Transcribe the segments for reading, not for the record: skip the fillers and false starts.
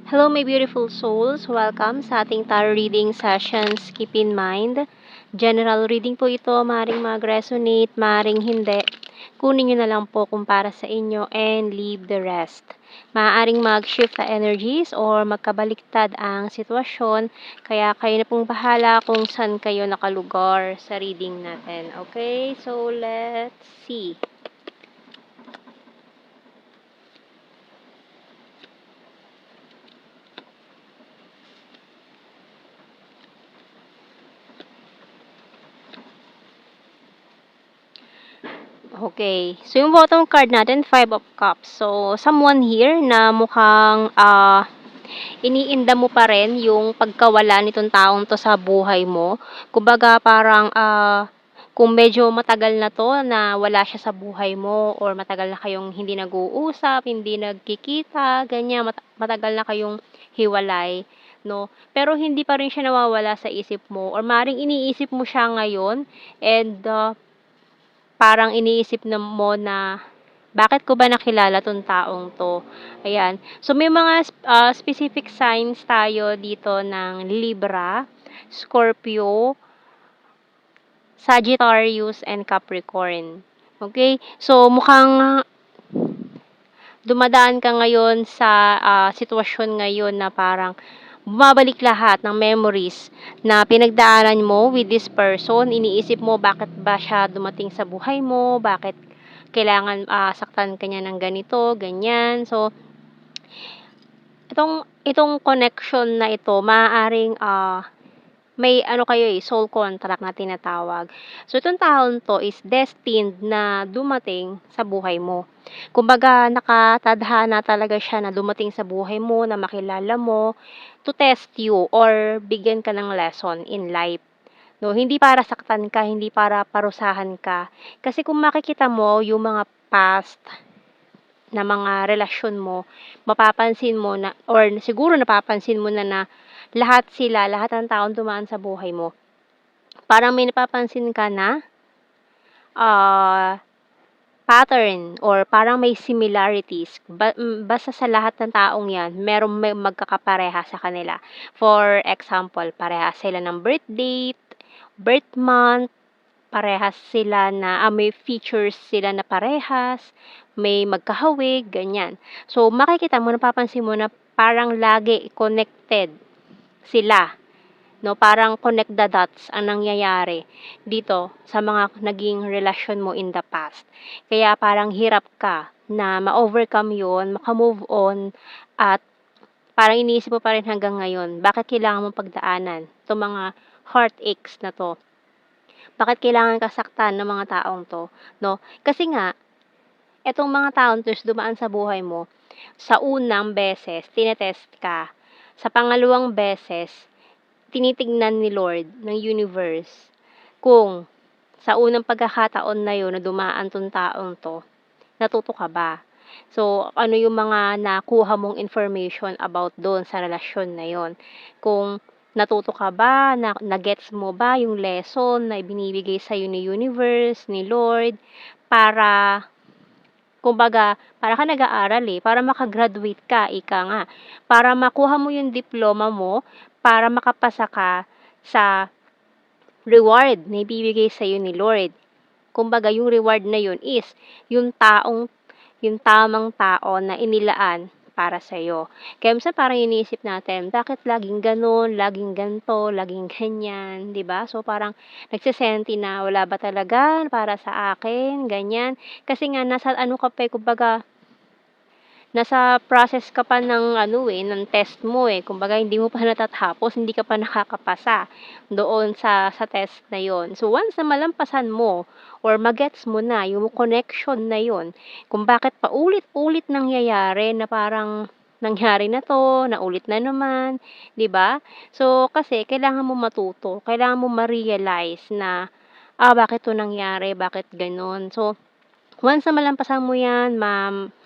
Hello, my beautiful souls. Welcome sa ating tarot reading sessions. Keep in mind, general reading po ito. Maring mag-resonate, maring hindi. Kunin nyo na lang po kung para sa inyo and leave the rest. Maaaring mag-shift na energies or magkabaliktad ang sitwasyon. Kaya kayo na pong bahala kung saan kayo nakalugar sa reading natin. Okay? So, let's see. Okay. So, yung bottom card natin, Five of Cups. So, someone here na mukhang iniinda mo pa rin yung pagkawala nitong taong to sa buhay mo. Kumbaga, parang kung medyo matagal na to na wala siya sa buhay mo or matagal na kayong hindi nag-uusap, hindi nagkikita, ganyan, matagal na kayong hiwalay, no? Pero hindi pa rin siya nawawala sa isip mo or maring iniisip mo siya ngayon and parang iniisip na mo na, bakit ko ba nakilala 'tong taong 'to? Ayan. So, may mga specific signs tayo dito ng Libra, Scorpio, Sagittarius, and Capricorn. Okay? So, mukhang dumadaan ka ngayon sa sitwasyon ngayon na parang bumabalik lahat ng memories na pinagdaanan mo with this person. Iniisip mo bakit ba siya dumating sa buhay mo, bakit kailangan saktan ka niya ng ganito, ganyan. So, itong connection na ito, maaaring may kayo soul contract na tinatawag. So, itong taon to is destined na dumating sa buhay mo. Kumbaga, nakatadhana talaga siya na dumating sa buhay mo, na makilala mo, to test you or bigyan ka ng lesson in life. No, hindi para saktan ka, hindi para parusahan ka. Kasi kung makikita mo yung mga past na mga relasyon mo, mapapansin mo na or siguro napapansin mo na lahat ng taong dumaan sa buhay mo, parang may napapansin ka na pattern or parang may similarities. Basta sa lahat ng taong 'yan, may magkakapareha sa kanila. For example, parehas sila ng birth date, birth month, parehas sila na may features sila na parehas, may magkahawig, ganyan. So, makikita mo, napapansin mo na parang lagi connected sila, no? Parang connect the dots ang nangyayari dito sa mga naging relasyon mo in the past. Kaya parang hirap ka na ma-overcome yun, maka-move on, at parang iniisip mo pa rin hanggang ngayon, bakit kailangan mong pagdaanan itong mga heartaches na to? Bakit kailangan kasaktan ng mga taong 'to, 'no? Kasi nga, etong mga taong 'to is dumaan sa buhay mo, sa unang beses tinetest ka, sa pangalawang beses tinitignan ni Lord ng universe kung sa unang pagkakataon na 'yon na dumaan 'tong taong 'to, natuto ka ba? So, ano yung mga nakuha mong information about do'n sa relasyon na 'yon? Kung natuto ka ba, na-gets mo ba yung lesson na ibinibigay sa'yo ni universe, ni Lord, para kumbaga, para ka nag-aaral, para maka-graduate ka, ika nga. Para makuha mo yung diploma mo, para makapasa ka sa reward na ibibigay sa'yo ni Lord. Kumbaga, yung reward na yun is yung tamang tao na inilaan para sa'yo. Kaya minsan parang iniisip natin, bakit laging gano'n, laging ganito, laging ganyan, 'di ba? So parang nagsisenti na, wala ba talaga para sa akin, ganyan. Kasi nga nasa ano ka pa, kumbaga nasa process ka pa ng ng test mo, kumbaga hindi mo pa natatapos, hindi ka pa nakakapasa doon sa test na yon. So once na malampasan mo or magets mo na yung connection na yon, kung bakit paulit-ulit nangyayari na parang nangyari na 'to, naulit na naman, 'di ba? So kasi kailangan mo matuto, kailangan mo ma-realize na, bakit 'to nangyari, bakit gano'n. So once na malampasan mo 'yan,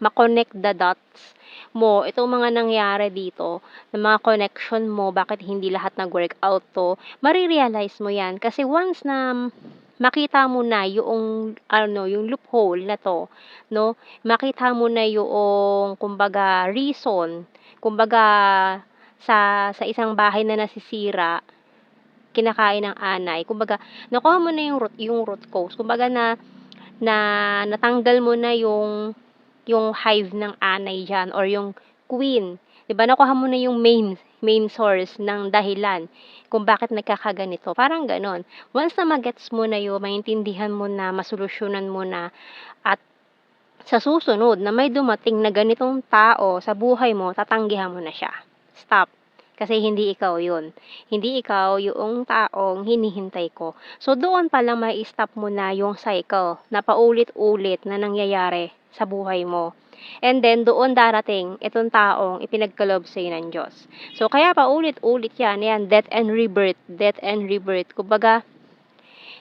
ma-connect the dots mo, itong mga nangyari dito, ng mga connection mo, bakit hindi lahat nag-workout 'to, mare-realize mo 'yan. Kasi once na makita mo na yung yung loophole na 'to, 'no, makita mo na yung kumbaga reason kumbaga sa isang bahay na nasisira, kinakain ng anay, kumbaga nakuha mo na yung root cause, kumbaga na natanggal mo na yung hive ng anay diyan or yung queen, 'di ba? Nakuha mo na yung main source ng dahilan kung bakit nagkakaganito, parang gano'n. Once na magets mo na yun, maintindihan mo na, masolusyunan mo na, at sa susunod na may dumating na ganitong tao sa buhay mo, tatanggihan mo na siya. Stop. Kasi hindi ikaw yun. Hindi ikaw yung taong hinihintay ko. So, doon pa lang mai-stop mo na yung cycle na paulit-ulit na nangyayari sa buhay mo. And then, doon darating itong taong ipinagkaloob sa'yo ng Diyos. So, kaya paulit-ulit yan, death and rebirth, death and rebirth. Kumbaga,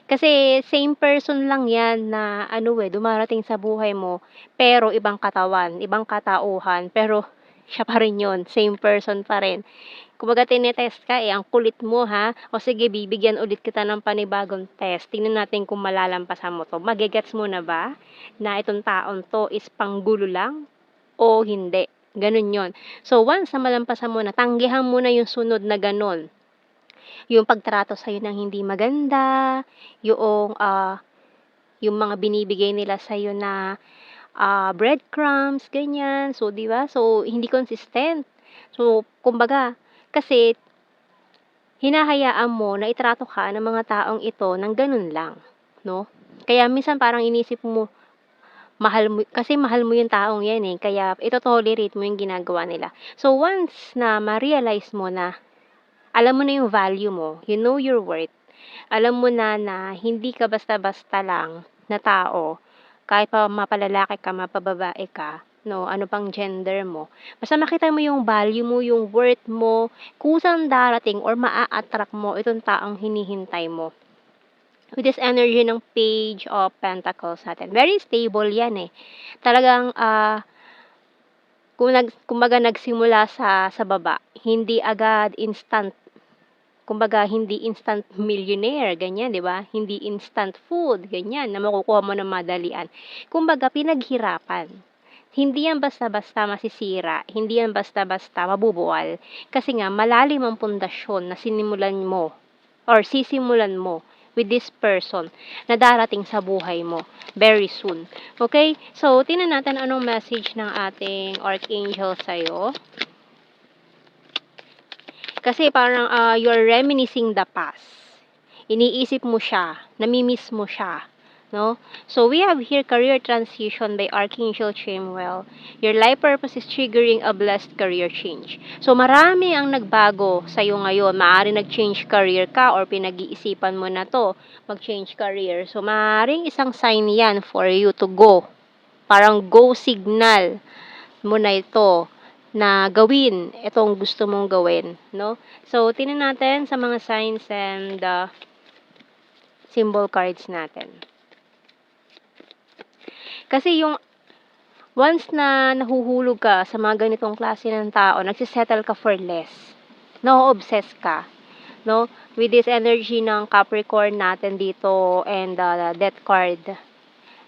kasi same person lang 'yan na dumarating sa buhay mo, pero ibang katawan, ibang katauhan, pero siya pa rin 'yon, same person pa rin. Kumbaga tinetest ka, ang kulit mo ha, o sige bibigyan ulit kita ng panibagong test, tingnan natin kung malalampasan mo 'to. Magegets mo na ba na itong taong 'to is panggulo lang o hindi? Gano'n 'yon. So once na malampasan mo na, tanggihan mo na yung sunod na gano'n. Yung pagtrato sa'yo ng hindi maganda, yung mga binibigay nila sa'yo na breadcrumbs, ganyan. So, 'di ba? So, hindi consistent. So, kumbaga, kasi hinahayaan mo na itrato ka ng mga taong ito ng ganun lang, no? Kaya minsan parang inisip mo, mahal mo yung taong yan eh, kaya ito-tolerate mo yung ginagawa nila. So, once na ma-realize mo na alam mo na yung value mo, you know your worth, alam mo na hindi ka basta-basta lang na tao, kahit pa mapalalaki ka, mapababae ka, no, ano pang gender mo. Basta makita mo yung value mo, yung worth mo, kusang darating or maa-attract mo itong taong hinihintay mo. With this energy ng Page of Pentacles natin, very stable yan eh. Talagang, kumbaga nagsimula sa baba, hindi agad instant. Kumbaga, hindi instant millionaire, ganyan, 'di ba? Hindi instant food, ganyan, na makukuha mo ng madalian. Kumbaga, pinaghirapan. Hindi yan basta-basta masisira, hindi yan basta-basta mabubuwal. Kasi nga, malalim ang pundasyon na sinimulan mo or sisimulan mo with this person na darating sa buhay mo very soon. Okay? So, tingnan natin anong message ng ating Archangel sa'yo. Kasi parang you're reminiscing the past. Iniisip mo siya, namimiss mo siya, no? So we have here career transition by Archangel Chamuel. Your life purpose is triggering a blessed career change. So marami ang nagbago sa iyo ngayon. Maari nag-change career ka or pinag-iisipan mo na to, mag-change career. So maaring isang sign 'yan for you to go. Parang go signal mo na ito na gawin itong gusto mong gawin, no? So, tingnan natin sa mga signs and symbol cards natin. Kasi yung once na nahuhulog ka sa mga ganitong klase ng tao, nagsisettle ka for less. Na-obsess ka, no? With this energy ng Capricorn natin dito and Death card,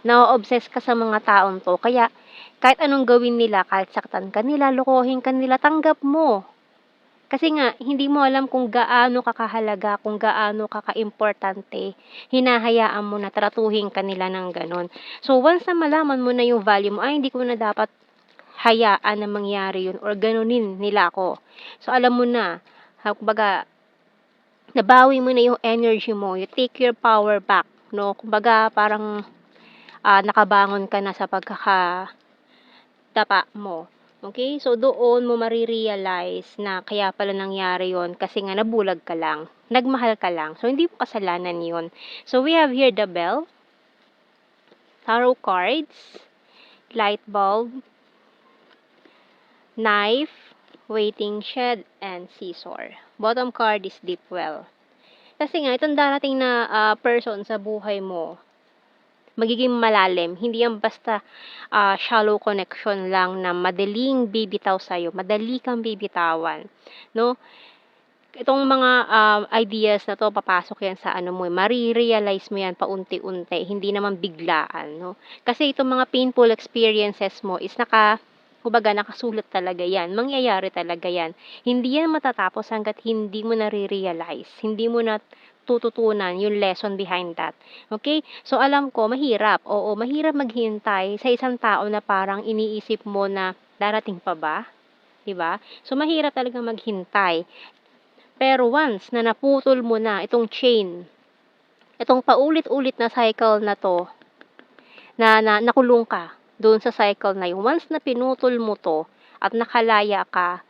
na-obsess ka sa mga taong to. Kaya, kahit anong gawin nila, kahit saktan ka nila, lokohin ka nila, tanggap mo. Kasi nga, hindi mo alam kung gaano kakahalaga, kung gaano kaka-importante, hinahayaan mo na tratuhin ka nila ng ganon. So, once na malaman mo na yung value mo, ay hindi ko na dapat hayaan na mangyari yun or ganunin nila ako. So, alam mo na, kumbaga, nabawi mo na yung energy mo, you take your power back, no? Kumbaga, parang nakabangon ka na sa pagkakatapa mo. Okay? So, doon mo marirealize na kaya pala nangyari yon kasi nga nabulag ka lang. Nagmahal ka lang. So, hindi mo kasalanan yon. So, we have here the bell, tarot cards, light bulb, knife, waiting shed, and scissor. Bottom card is deep well. Kasi nga, itong darating na person sa buhay mo, magiging malalim. Hindi yan basta shallow connection lang na madaling bibitaw sa'yo. Madali kang bibitawan. No? Itong mga ideas na to, papasok yan sa ano mo, marirealize mo yan paunti-unti, hindi naman biglaan. No? Kasi itong mga painful experiences mo is Kumbaga nakasulat talaga 'yan, mangyayari talaga 'yan. Hindi 'yan matatapos hangga't hindi mo nare-realize, hindi mo natututunan yung lesson behind that, okay? So, alam ko mahirap, oo, mahirap maghintay sa isang tao na parang iniisip mo na darating pa ba, 'di ba? So, mahirap talagang maghintay. Pero once na naputol mo na itong chain, itong paulit-ulit na cycle na 'to, na nakulong ka doon sa cycle na yun, once na pinutol mo 'to at nakalaya ka,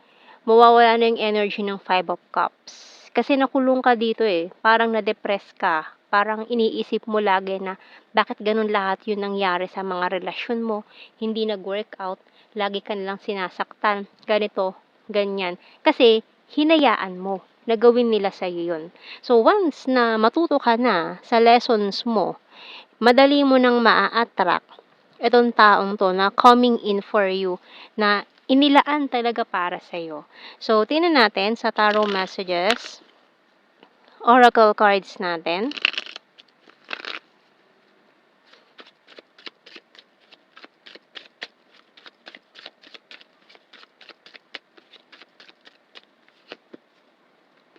mawawala na yung energy ng Five of Cups. Kasi nakulong ka dito, eh, parang na-depress ka, parang iniisip mo lagi na bakit gano'n lahat yung nangyari sa mga relasyon mo, hindi nag-workout, lagi ka nilang sinasaktan, ganito, ganyan. Kasi hinayaan mo na gawin nila sa'yo yun. So, once na matuto ka na sa lessons mo, madali mo nang maa-attract itong taong 'to na coming in for you, na inilaan talaga para sa'yo. So, tingnan natin sa tarot messages, oracle cards natin.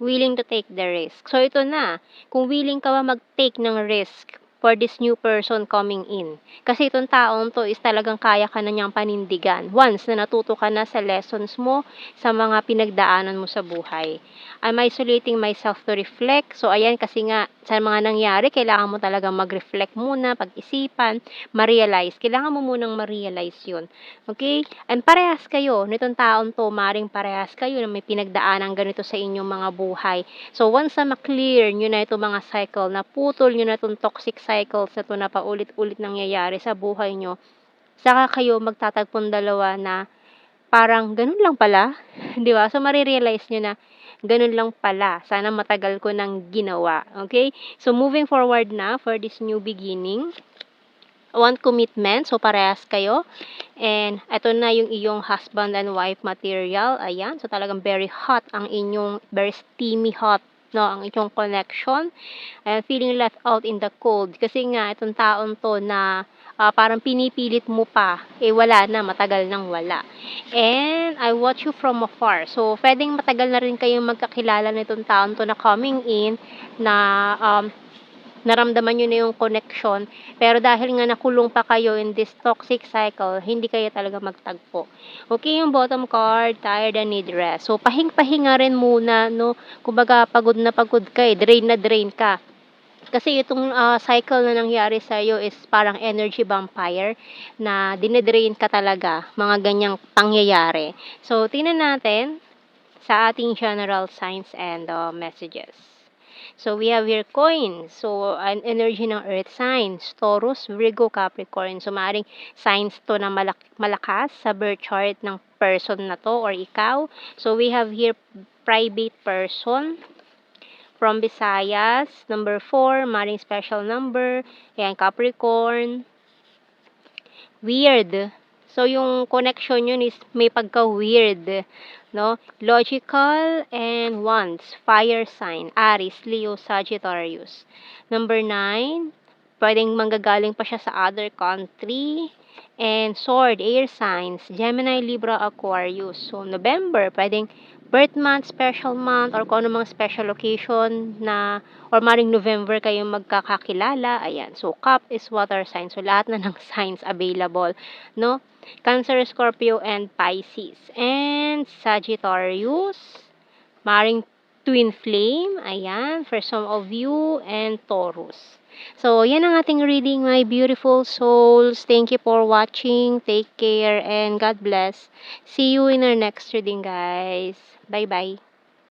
Willing to take the risk. So, ito na, kung willing ka ba mag-take ng risk for this new person coming in. Kasi itong taong 'to is talagang kaya ka na niyang panindigan once na natuto ka na sa lessons mo, sa mga pinagdaanan mo sa buhay. I'm isolating myself to reflect. So, ayan, kasi nga sa mga nangyari kailangan mo talagang mag-reflect muna, pag-isipan, ma-realize. Kailangan mo munang ma-realize 'yun, okay? And parehas kayo nitong taong 'to, maaaring parehas kayo na may pinagdaanang ganito sa inyong mga buhay. So, once na ma-clear niyo na itong mga cycle, naputol niyo na 'tong toxic cycles na 'to na paulit-ulit nangyayari sa buhay niyo, saka kayo magtatagpong dalawa na parang gano'n lang pala, 'di ba? So, mare-realize niyo na gano'n lang pala, sana matagal ko ng ginawa, okay? So, moving forward na for this new beginning, want commitment, so parehas kayo. And eto na yung iyong husband and wife material, ayan. So, talagang very hot ang inyong, very steamy hot, 'no, ang inyong connection. And feeling left out in the cold kasi nga itong taong 'to na, parang pinipilit mo pa, eh, wala na, matagal nang wala. And I watch you from afar. So, puwedeng matagal na rin kayong magkakilala nitong taong 'to na coming in na, naramdaman niyo na yung connection, pero dahil nga nakulong pa kayo in this toxic cycle, hindi kayo talaga magtagpo. Okay, yung bottom card, tired and need rest. So, pahinga rin muna, 'no, kumbaga pagod na pagod ka, eh, drain na drain ka. Kasi itong, cycle na nangyari sa'yo is parang energy vampire na dine-drain ka talaga, mga ganyang pangyayari. So, tingnan natin sa ating general signs and, messages. So, we have here coins. So, an energy ng earth signs, Taurus, Virgo, Capricorn. So, maaaring signs 'to na malakas sa birth chart ng person na 'to or ikaw. So, we have here private person from Visayas, number 4, maaaring special number, ayan, Capricorn. Weird. So, yung connection yun is may pagka-weird, 'no? Logical and Wands, fire sign, Aries, Leo, Sagittarius. Number 9, puwedeng manggagaling pa siya sa other country. And Sword, air signs, Gemini, Libra, Aquarius. So, November, puwedeng birth month, special month, or kung ano mga special occasion na or maaaring November kayong magkakakilala, ayan. So, Cup is water sign. So, lahat na ng signs available, 'no? Cancer, Scorpio, and Pisces. And Sagittarius, maaaring twin flame, ayan, for some of you, and Taurus. So, yan ang ating reading, my beautiful souls. Thank you for watching. Take care and God bless. See you in our next reading, guys. Bye-bye.